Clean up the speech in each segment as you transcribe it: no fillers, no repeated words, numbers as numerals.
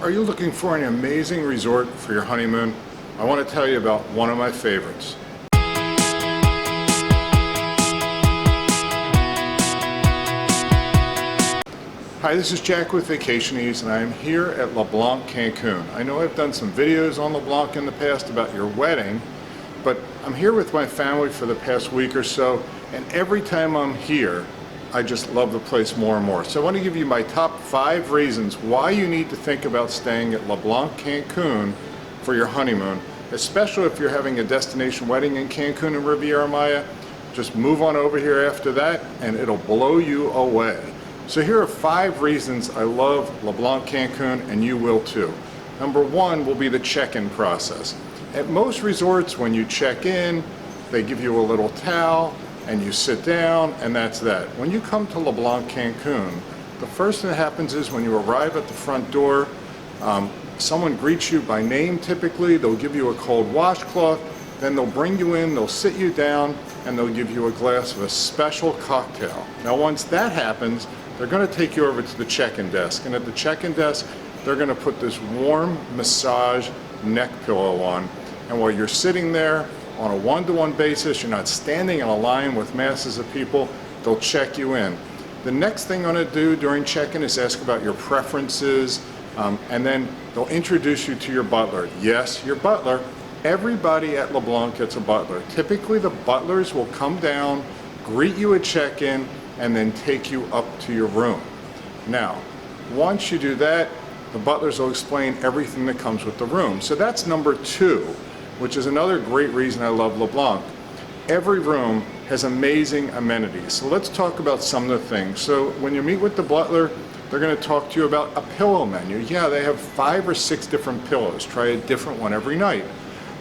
Are you looking for an amazing resort for your honeymoon? I want to tell you about one of my favorites. Hi, this is Jack with Vacationese, and I am here at Blanc, Cancun. I know I've done some videos on Blanc in the past about your wedding, but I'm here with my family for the past week or so, and every time I'm here, I just love the place more and more. So I want to give you my top 5 reasons why you need to think about staying at Blanc, Cancun for your honeymoon, especially if you're having a destination wedding in Cancun and Riviera Maya. Just move on over here after that, and it'll blow you away. So here are 5 reasons I love Blanc Cancun, and you will too. Number 1 will be the check-in process. At most resorts, when you check in, they give you a little towel, and you sit down, and that's that. When you come to Blanc Cancun, the first thing that happens is when you arrive at the front door, someone greets you by name typically. They'll give you a cold washcloth, then they'll bring you in, they'll sit you down, and they'll give you a glass of a special cocktail. Now once that happens, they're going to take you over to the check-in desk, and at the check-in desk, they're going to put this warm massage neck pillow on, and while you're sitting there on a one-to-one basis, you're not standing in a line with masses of people, they'll check you in. The next thing I'm going to do during check-in is ask about your preferences, and then they'll introduce you to your butler. Yes, your butler. Everybody at Blanc gets a butler. Typically the butlers will come down, greet you at check-in, and then take you up to your room. Now, once you do that, the butlers will explain everything that comes with the room. So that's number 2, which is another great reason I love Blanc. Every room has amazing amenities. So let's talk about some of the things. So when you meet with the butler, they're going to talk to you about a pillow menu. Yeah, they have 5 or 6 different pillows. Try a different one every night.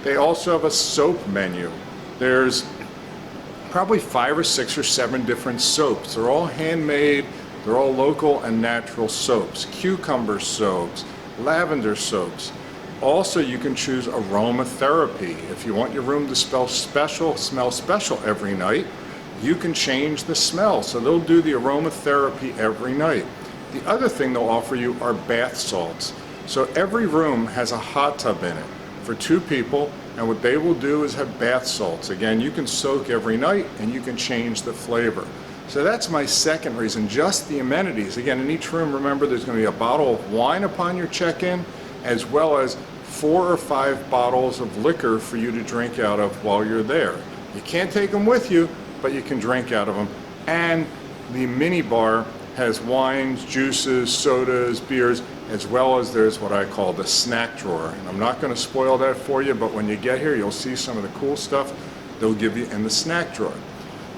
They also have a soap menu. There's probably 5 or 6 or 7 different soaps. They're all handmade. They're all local and natural soaps. Cucumber soaps, lavender soaps. Also, you can choose aromatherapy. If you want your room to smell special every night, you can change the smell. So they'll do the aromatherapy every night. The other thing they'll offer you are bath salts. So every room has a hot tub in it for 2 people, and what they will do is have bath salts. Again, you can soak every night and you can change the flavor. So that's my second reason, just the amenities. Again, in each room, remember, there's going to be a bottle of wine upon your check-in, as well as 4 or 5 bottles of liquor for you to drink out of while you're there. You can't take them with you, but you can drink out of them. And the mini bar has wines, juices, sodas, beers, as well as there's what I call the snack drawer. And I'm not going to spoil that for you, but when you get here, you'll see some of the cool stuff they'll give you in the snack drawer.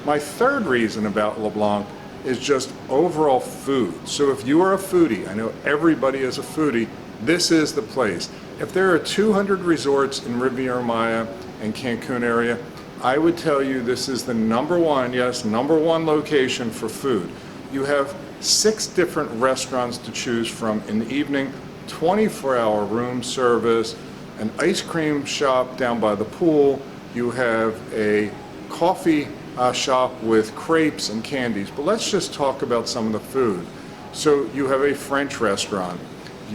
My third reason about Blanc is just overall food. So if you are a foodie, I know everybody is a foodie, this is the place. If there are 200 resorts in Riviera Maya and Cancun area, I would tell you this is the number 1, yes, number 1 location for food. You have 6 different restaurants to choose from in the evening, 24-hour room service, an ice cream shop down by the pool. You have a coffee shop with crepes and candies. But let's just talk about some of the food. So you have a French restaurant,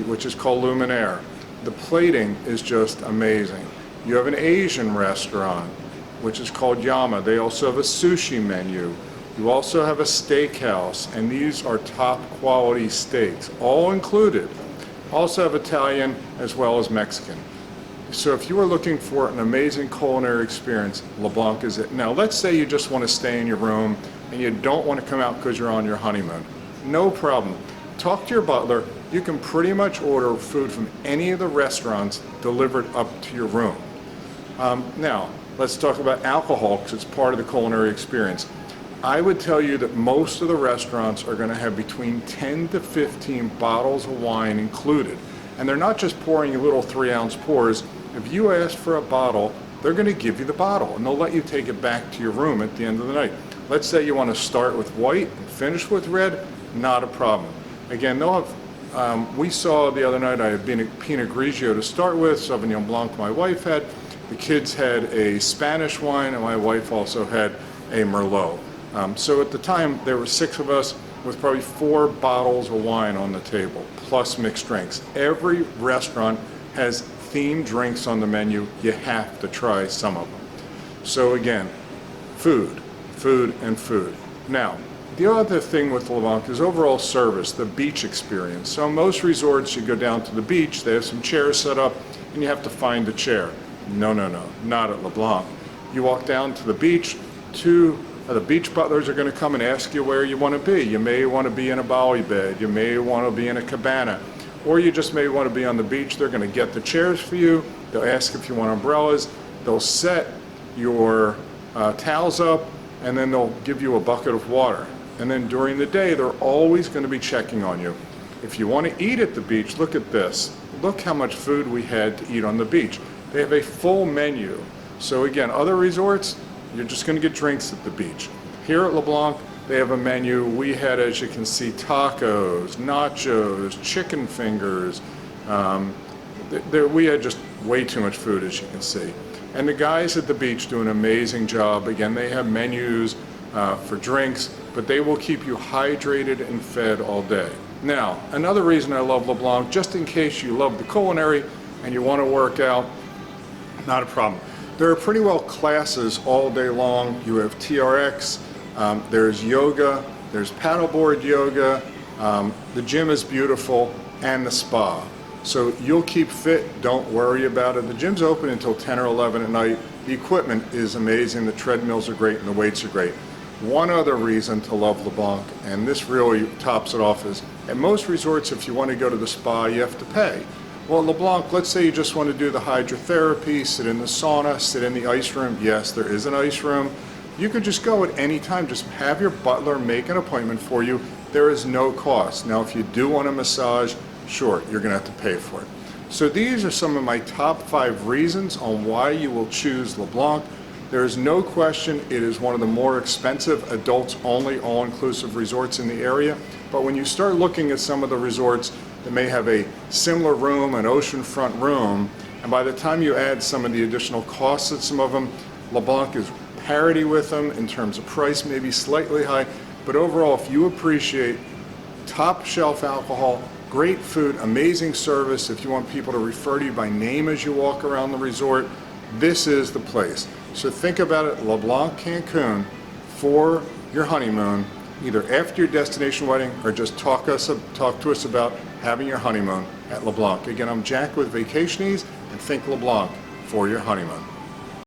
which is called Luminaire. The plating is just amazing. You have an Asian restaurant, which is called Yama. They also have a sushi menu. You also have a steakhouse, and these are top quality steaks, all included. Also have Italian as well as Mexican. So if you are looking for an amazing culinary experience, Blanc is it. Now let's say you just want to stay in your room and you don't want to come out because you're on your honeymoon. No problem. Talk to your butler. You can pretty much order food from any of the restaurants delivered up to your room. Now, let's talk about alcohol, because it's part of the culinary experience. I would tell you that most of the restaurants are going to have between 10 to 15 bottles of wine included. And they're not just pouring you little 3-ounce pours. If you ask for a bottle, they're going to give you the bottle, and they'll let you take it back to your room at the end of the night. Let's say you want to start with white and finish with red, not a problem. Again, they'll have, we saw the other night, I had Pinot Grigio to start with, Sauvignon Blanc my wife had. The kids had a Spanish wine, and my wife also had a Merlot. So at the time, there were 6 of us. with probably 4 bottles of wine on the table, plus mixed drinks. Every restaurant has themed drinks on the menu. You have to try some of them. So again, food, food, and food. Now, the other thing with LeBlanc is overall service, the beach experience. So most resorts, you go down to the beach, they have some chairs set up, and you have to find the chair. No, no, no, not at LeBlanc. You walk down to the beach, the beach butlers are going to come and ask you where you want to be. You may want to be in a bowie bed, you may want to be in a cabana, or you just may want to be on the beach. They're going to get the chairs for you, they'll ask if you want umbrellas, they'll set your towels up, and then they'll give you a bucket of water. And then during the day, they're always going to be checking on you. If you want to eat at the beach, look at this. Look how much food we had to eat on the beach. They have a full menu. So again, other resorts, you're just going to get drinks at the beach. Here at LeBlanc, they have a menu. We had, as you can see, tacos, nachos, chicken fingers. We had just way too much food, as you can see. And the guys at the beach do an amazing job. Again, they have menus for drinks, but they will keep you hydrated and fed all day. Now, another reason I love LeBlanc, just in case you love the culinary and you want to work out, not a problem. There are pretty well classes all day long. You have TRX, there's yoga, there's paddleboard yoga, the gym is beautiful, and the spa. So you'll keep fit, don't worry about it. The gym's open until 10 or 11 at night. The equipment is amazing, the treadmills are great, and the weights are great. One other reason to love LeBlanc, and this really tops it off, is at most resorts, if you want to go to the spa, you have to pay. Well, at LeBlanc, let's say you just want to do the hydrotherapy, sit in the sauna, sit in the ice room. Yes, there is an ice room. You could just go at any time. Just have your butler make an appointment for you. There is no cost. Now, if you do want a massage, sure, you're going to have to pay for it. So these are some of my top 5 reasons on why you will choose LeBlanc. There is no question it is one of the more expensive adults-only all-inclusive resorts in the area. But when you start looking at some of the resorts that may have a similar room, an oceanfront room, and by the time you add some of the additional costs at some of them, LeBlanc is parity with them in terms of price, maybe slightly high. But overall, if you appreciate top shelf alcohol, great food, amazing service, if you want people to refer to you by name as you walk around the resort, this is the place. So think about it, LeBlanc Cancun for your honeymoon, either after your destination wedding or just talk to us about having your honeymoon at LeBlanc. Again, I'm Jack with Vacationese, and think LeBlanc for your honeymoon.